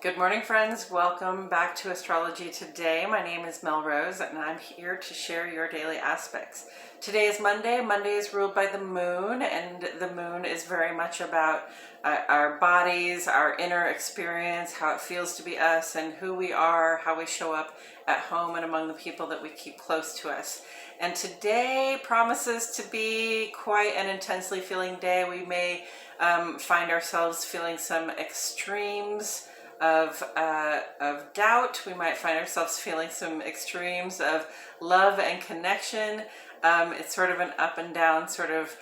Good morning, friends. Welcome back to Astrology Today. My name is Melrose, and I'm here to share your daily aspects. Today is Monday. Monday is ruled by the moon, and the moon is very much about our bodies, our inner experience, how it feels to be us, and who we are, how we show up at home and among the people that we keep close to us. And today promises to be quite an intensely feeling day. We may find ourselves feeling some extremes of doubt. We might find ourselves feeling some extremes of love and connection. It's sort of an up and down sort of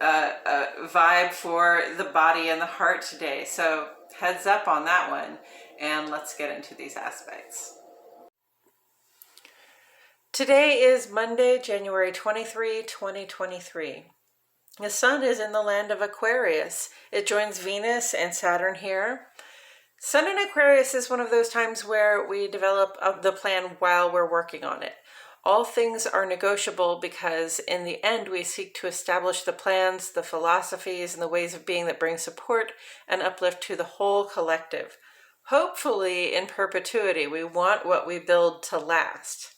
vibe for the body and the heart today. So heads up on that one, and let's get into these aspects. Today is Monday, January 23, 2023. The sun is in the land of Aquarius. It joins Venus and Saturn here. Sun in Aquarius is one of those times where we develop the plan while we're working on it. All things are negotiable because in the end we seek to establish the plans, the philosophies, and the ways of being that bring support and uplift to the whole collective. Hopefully in perpetuity. We want what we build to last.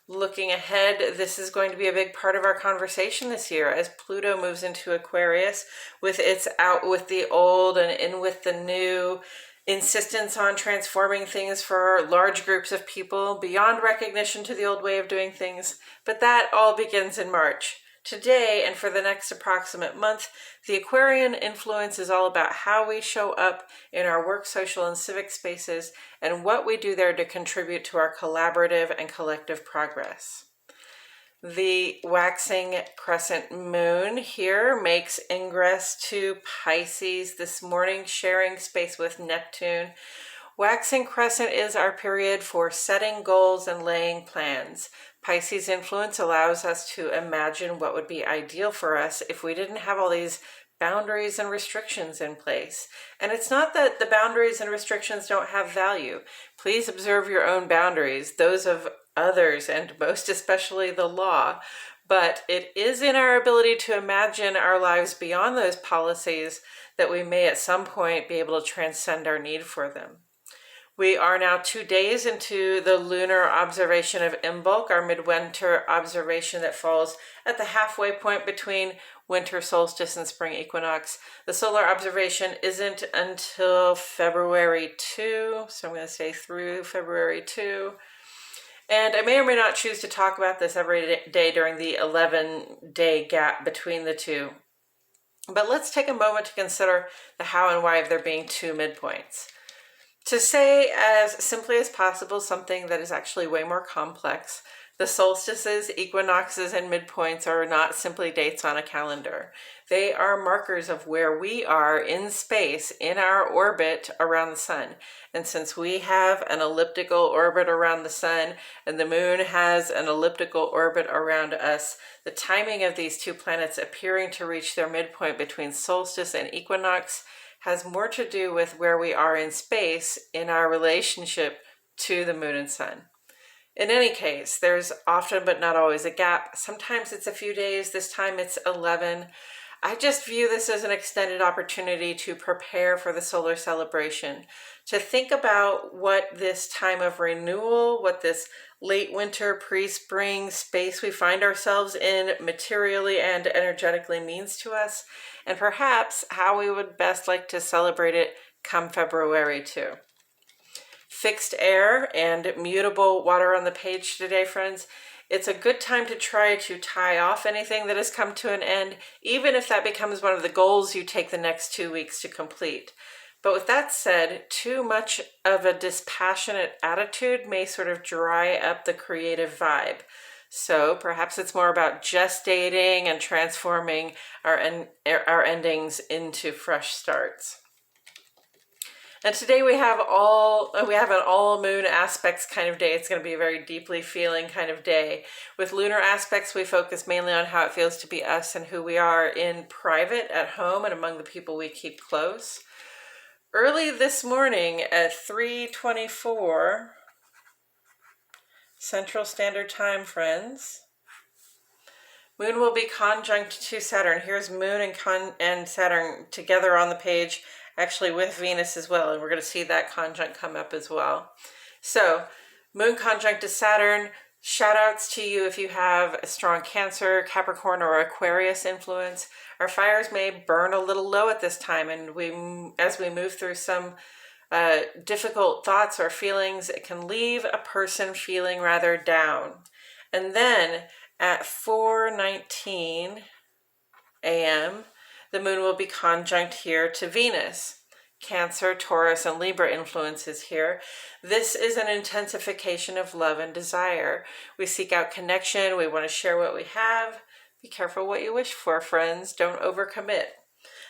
Looking ahead, this is going to be a big part of our conversation this year as Pluto moves into Aquarius with its out with the old and in with the new, insistence on transforming things for large groups of people beyond recognition to the old way of doing things. But that all begins in March. Today and for the next approximate month, the Aquarian influence is all about how we show up in our work, social, and civic spaces and what we do there to contribute to our collaborative and collective progress. The waxing crescent moon here makes ingress to Pisces this morning, sharing space with Neptune. Waxing crescent is our period for setting goals and laying plans. Pisces influence allows us to imagine what would be ideal for us if we didn't have all these boundaries and restrictions in place. And it's not that the boundaries and restrictions don't have value. Please observe your own boundaries, those of others, and most especially the law. But it is in our ability to imagine our lives beyond those policies that we may at some point be able to transcend our need for them. We are now 2 days into the lunar observation of Imbolc, our midwinter observation that falls at the halfway point between winter solstice and spring equinox. The solar observation isn't until February 2, so I'm going to say through February 2. And I may or may not choose to talk about this every day during the 11-day gap between the two. But let's take a moment to consider the how and why of there being two midpoints. To say as simply as possible something that is actually way more complex, the solstices, equinoxes, and midpoints are not simply dates on a calendar. They are markers of where we are in space in our orbit around the sun. And since we have an elliptical orbit around the sun and the moon has an elliptical orbit around us, the timing of these two planets appearing to reach their midpoint between solstice and equinox has more to do with where we are in space in our relationship to the moon and sun. In any case, there's often but not always a gap. Sometimes it's a few days, this time it's 11. I just view this as an extended opportunity to prepare for the solar celebration, to think about what this time of renewal, what this late winter, pre-spring space we find ourselves in materially and energetically means to us, and perhaps how we would best like to celebrate it come February 2. Fixed air and mutable water on the page today, friends. It's a good time to try to tie off anything that has come to an end, even if that becomes one of the goals you take the next 2 weeks to complete. But with that said, too much of a dispassionate attitude may sort of dry up the creative vibe. So perhaps it's more about gestating and transforming our endings into fresh starts. And today we have an all moon aspects kind of day. It's going to be a very deeply feeling kind of day. With lunar aspects, we focus mainly on how it feels to be us and who we are in private, at home, and among the people we keep close. Early this morning at 3:24 Central Standard Time, friends, Moon will be conjunct to Saturn. Here's Moon and Saturn together on the page actually with Venus as well, and we're going to see that conjunct come up as well. So, Moon conjunct to Saturn. Shout outs to you if you have a strong Cancer, Capricorn, or Aquarius influence. Our fires may burn a little low at this time, and as we move through some difficult thoughts or feelings, it can leave a person feeling rather down. And then at 4:19 a.m., the moon will be conjunct here to Venus. Cancer, Taurus, and Libra influences here. This is an intensification of love and desire. We seek out connection. We want to share what we have. Be careful what you wish for, friends. Don't overcommit.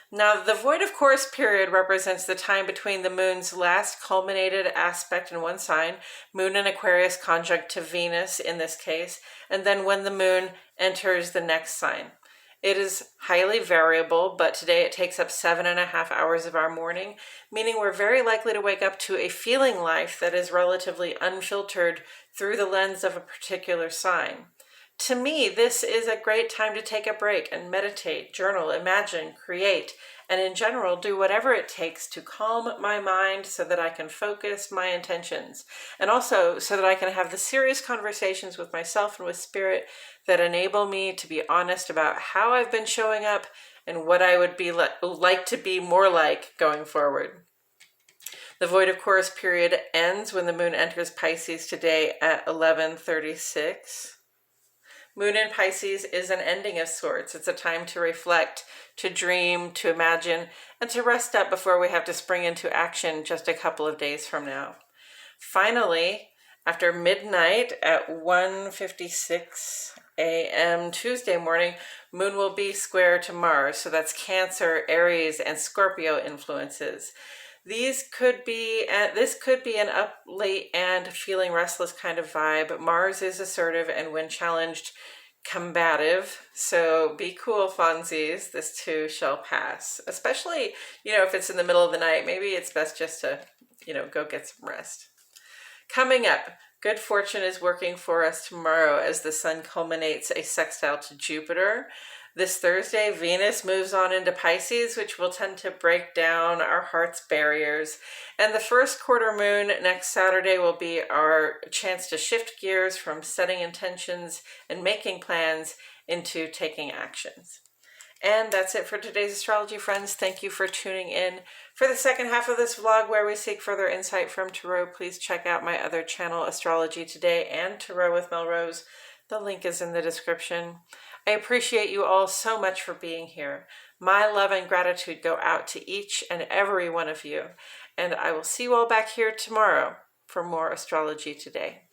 Now, the void of course period represents the time between the moon's last culminated aspect in one sign, moon in Aquarius conjunct to Venus in this case, and then when the moon enters the next sign. It is highly variable, but today it takes up 7.5 hours of our morning, meaning we're very likely to wake up to a feeling life that is relatively unfiltered through the lens of a particular sign. To me, this is a great time to take a break and meditate, journal, imagine, create, and in general, do whatever it takes to calm my mind so that I can focus my intentions, and also so that I can have the serious conversations with myself and with Spirit that enable me to be honest about how I've been showing up and what I would be like to be more like going forward. The void of course period ends when the moon enters Pisces today at 11:36. Moon in Pisces is an ending of sorts. It's a time to reflect, to dream, to imagine, and to rest up before we have to spring into action just a couple of days from now. Finally, after midnight at 1:56 a.m. Tuesday morning, Moon will be square to Mars. So that's Cancer, Aries, and Scorpio influences. This could be an up late and feeling restless kind of vibe. Mars is assertive and when challenged, combative. So be cool, Fonzies. This too shall pass. Especially, if it's in the middle of the night, maybe it's best just to, go get some rest. Coming up, good fortune is working for us tomorrow as the sun culminates a sextile to Jupiter. This Thursday, Venus moves on into Pisces, which will tend to break down our heart's barriers. And the first quarter moon next Saturday will be our chance to shift gears from setting intentions and making plans into taking actions. And that's it for today's astrology, friends. Thank you for tuning in. For the second half of this vlog where we seek further insight from Tarot, please check out my other channel, Astrology Today and Tarot with Melrose. The link is in the description. I appreciate you all so much for being here. My love and gratitude go out to each and every one of you. And I will see you all back here tomorrow for more Astrology Today.